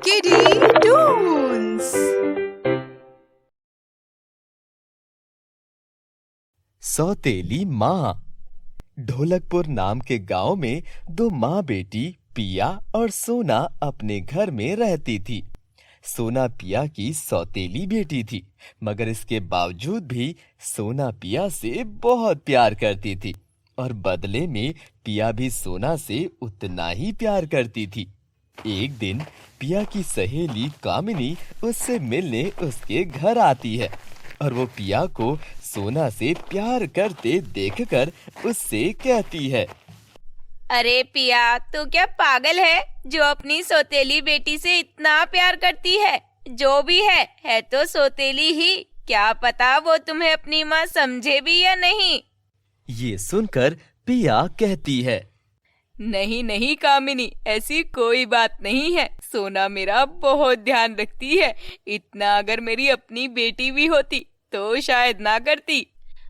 किडी टून्स। सौतेली माँ। ढोलकपुर नाम के गांव में दो माँ बेटी पिया और सोना अपने घर में रहती थी। सोना पिया की सौतेली बेटी थी, मगर इसके बावजूद भी सोना पिया से बहुत प्यार करती थी और बदले में पिया भी सोना से उतना ही प्यार करती थी। एक दिन पिया की सहेली कामिनी उससे मिलने उसके घर आती है और वो पिया को सोना से प्यार करते देखकर उससे कहती है, अरे पिया, तू क्या पागल है जो अपनी सौतेली बेटी से इतना प्यार करती है? जो भी है तो सौतेली ही। क्या पता वो तुम्हें अपनी माँ समझे भी या नहीं। ये सुनकर पिया कहती है, नहीं नहीं कामिनी, ऐसी कोई बात नहीं है। सोना मेरा बहुत ध्यान रखती है। इतना अगर मेरी अपनी बेटी भी होती तो शायद ना करती।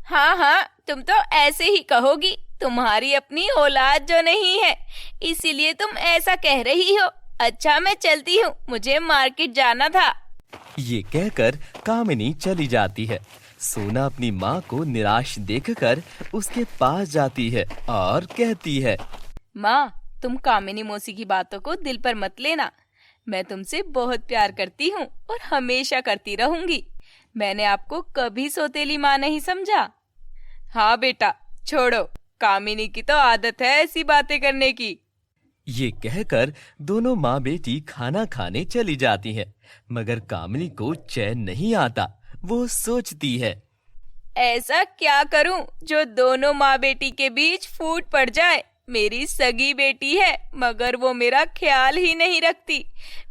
हाँ, तुम तो ऐसे ही कहोगी। तुम्हारी अपनी औलाद जो नहीं है, इसीलिए तुम ऐसा कह रही हो। अच्छा, मैं चलती हूँ, मुझे मार्केट जाना था। ये कहकर कामिनी चली जाती है। सोना अपनी माँ को निराश देखकर उसके पास जाती है और कहती है, माँ, तुम कामिनी मौसी की बातों को दिल पर मत लेना। मैं तुमसे बहुत प्यार करती हूँ और हमेशा करती रहूंगी। मैंने आपको कभी सौतेली माँ नहीं समझा। हाँ बेटा, छोड़ो, कामिनी की तो आदत है ऐसी बातें करने की। ये कहकर दोनों माँ बेटी खाना खाने चली जाती हैं, मगर कामिनी को चैन नहीं आता। वो सोचती है, ऐसा क्या करूं जो दोनों माँ बेटी के बीच फूट पड़ जाए। मेरी सगी बेटी है, मगर वो मेरा ख्याल ही नहीं रखती।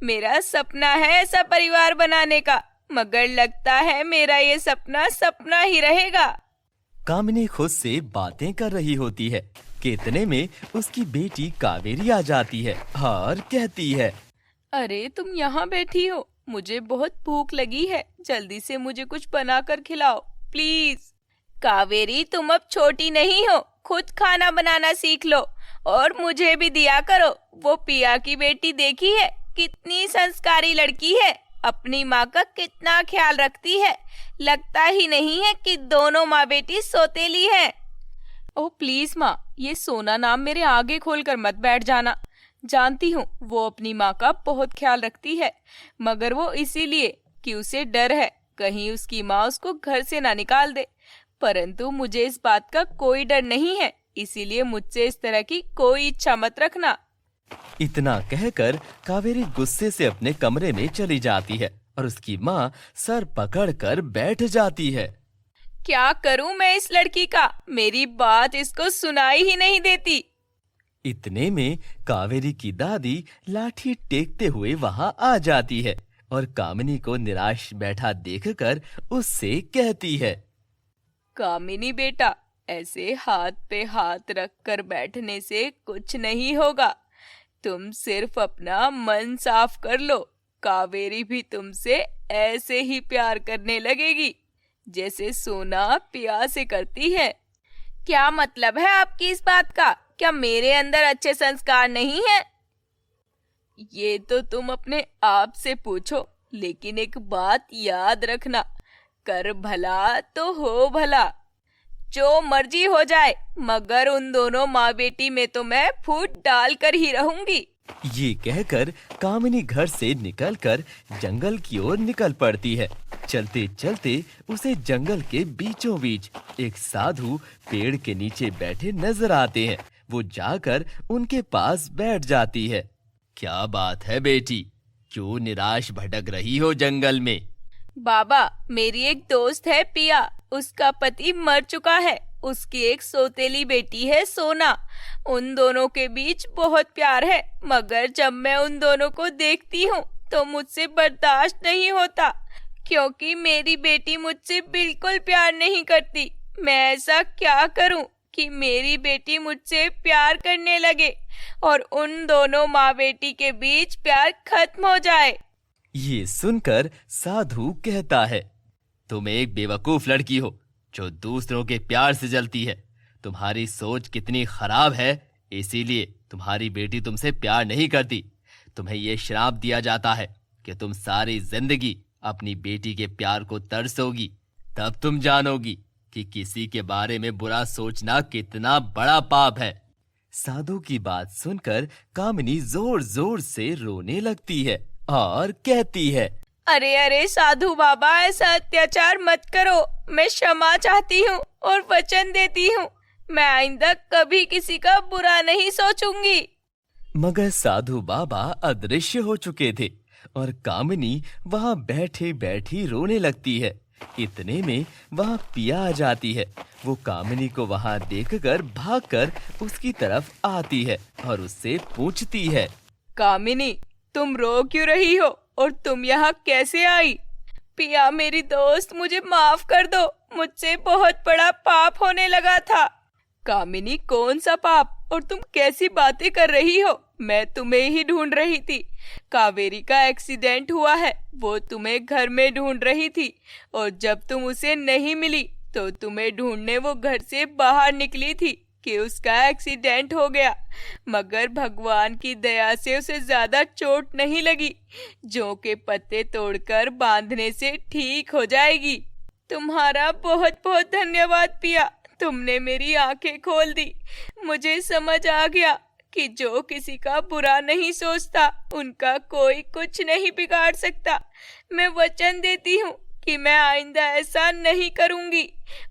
मेरा सपना है ऐसा परिवार बनाने का, मगर लगता है मेरा ये सपना सपना ही रहेगा। कामिनी खुद से बातें कर रही होती है कि इतने में उसकी बेटी कावेरी आ जाती है और कहती है, अरे तुम यहाँ बैठी हो, मुझे बहुत भूख लगी है। जल्दी से मुझे कुछ बनाकर खिलाओ प्लीज। कावेरी, तुम अब छोटी नहीं हो, खुद खाना बनाना सीख लो और मुझे भी दिया करो। वो पिया की बेटी देखी है, कितनी संस्कारी लड़की है, अपनी माँ का कितना ख्याल रखती है। लगता ही नहीं है कि दोनों माँ बेटी सौतेली हैं। ओह प्लीज माँ, ये सोना नाम मेरे आगे खोलकर मत बैठ जाना। जानती हूँ वो अपनी माँ का बहुत ख्याल रखती है, मगर वो इसीलिए कि उसे डर है कहीं उसकी माँ उसको घर से ना निकाल दे। परंतु मुझे इस बात का कोई डर नहीं है, इसीलिए मुझसे इस तरह की कोई इच्छा मत रखना। इतना कहकर कावेरी गुस्से से अपने कमरे में चली जाती है और उसकी माँ सर पकड़कर बैठ जाती है। क्या करूं मैं इस लड़की का? मेरी बात इसको सुनाई ही नहीं देती। इतने में कावेरी की दादी लाठी टेकते हुए वहां आ जाती है और कामिनी को निराश बैठा देखकर उससे कहती है, कामिनी बेटा, ऐसे हाथ पे हाथ रख कर बैठने से कुछ नहीं होगा। तुम सिर्फ अपना मन साफ कर लो। कावेरी भी तुमसे ऐसे ही प्यार करने लगेगी जैसे सोना पिया से करती है। क्या मतलब है आपकी इस बात का? क्या मेरे अंदर अच्छे संस्कार नहीं है? ये तो तुम अपने आप से पूछो, लेकिन एक बात याद रखना, कर भला तो हो भला। जो मर्जी हो जाए, मगर उन दोनों माँ बेटी में तो मैं फूट डाल कर ही रहूंगी। ये कहकर कामिनी घर से निकलकर जंगल की ओर निकल पड़ती है। चलते चलते उसे जंगल के बीचों बीच एक साधु पेड़ के नीचे बैठे नजर आते हैं। वो जाकर उनके पास बैठ जाती है। क्या बात है बेटी, क्यों निराश भटक रही हो जंगल में? बाबा, मेरी एक दोस्त है पिया, उसका पति मर चुका है। उसकी एक सौतेली बेटी है सोना। उन दोनों के बीच बहुत प्यार है, मगर जब मैं उन दोनों को देखती हूँ तो मुझसे बर्दाश्त नहीं होता, क्योंकि मेरी बेटी मुझसे बिल्कुल प्यार नहीं करती। मैं ऐसा क्या करूँ कि मेरी बेटी मुझसे प्यार करने लगे और उन दोनों माँ बेटी के बीच प्यार खत्म हो जाए। ये सुनकर साधु कहता है, तुम एक बेवकूफ लड़की हो जो दूसरों के प्यार से जलती है। तुम्हारी सोच कितनी खराब है, इसीलिए तुम्हारी बेटी तुमसे प्यार नहीं करती। तुम्हें ये श्राप दिया जाता है कि तुम सारी जिंदगी अपनी बेटी के प्यार को तरसोगी। तब तुम जानोगी कि किसी के बारे में बुरा सोचना कितना बड़ा पाप है। साधु की बात सुनकर कामिनी जोर जोर से रोने लगती है और कहती है, अरे अरे साधु बाबा, ऐसा अत्याचार मत करो। मैं क्षमा चाहती हूँ और वचन देती हूँ, मैं आइंदा कभी किसी का बुरा नहीं सोचूंगी। मगर साधु बाबा अदृश्य हो चुके थे और कामिनी वहां बैठे बैठी रोने लगती है। इतने में वहां पिया आ जाती है। वो कामिनी को वहां देखकर भागकर उसकी तरफ आती है और उससे पूछती है, कामिनी, तुम रो क्यों रही हो और तुम यहाँ कैसे आई? पिया मेरी दोस्त, मुझे माफ कर दो, मुझसे बहुत बड़ा पाप होने लगा था। कामिनी, कौन सा पाप और तुम कैसी बातें कर रही हो? मैं तुम्हें ही ढूंढ रही थी। कावेरी का एक्सीडेंट हुआ है, वो तुम्हें घर में ढूंढ रही थी और जब तुम उसे नहीं मिली तो तुम्हें ढूंढने वो घर से बाहर निकली थी कि उसका एक्सीडेंट हो गया। मगर भगवान की दया से उसे ज्यादा चोट नहीं लगी। जौ के पत्ते तोड़कर बांधने से ठीक हो जाएगी। तुम्हारा बहुत बहुत धन्यवाद पिया, तुमने मेरी आंखें खोल दी। मुझे समझ आ गया कि जो किसी का बुरा नहीं सोचता उनका कोई कुछ नहीं बिगाड़ सकता। मैं वचन देती हूँ कि मैं आइंदा ऐसा नहीं करूँगी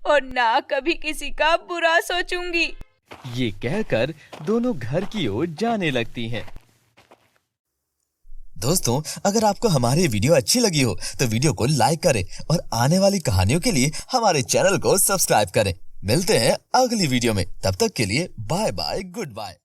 और ना कभी किसी का बुरा सोचूंगी। ये कहकर दोनों घर की ओर जाने लगती हैं। दोस्तों, अगर आपको हमारी वीडियो अच्छी लगी हो तो वीडियो को लाइक करें और आने वाली कहानियों के लिए हमारे चैनल को सब्सक्राइब करें। मिलते हैं अगली वीडियो में, तब तक के लिए बाय बाय, गुड बाय।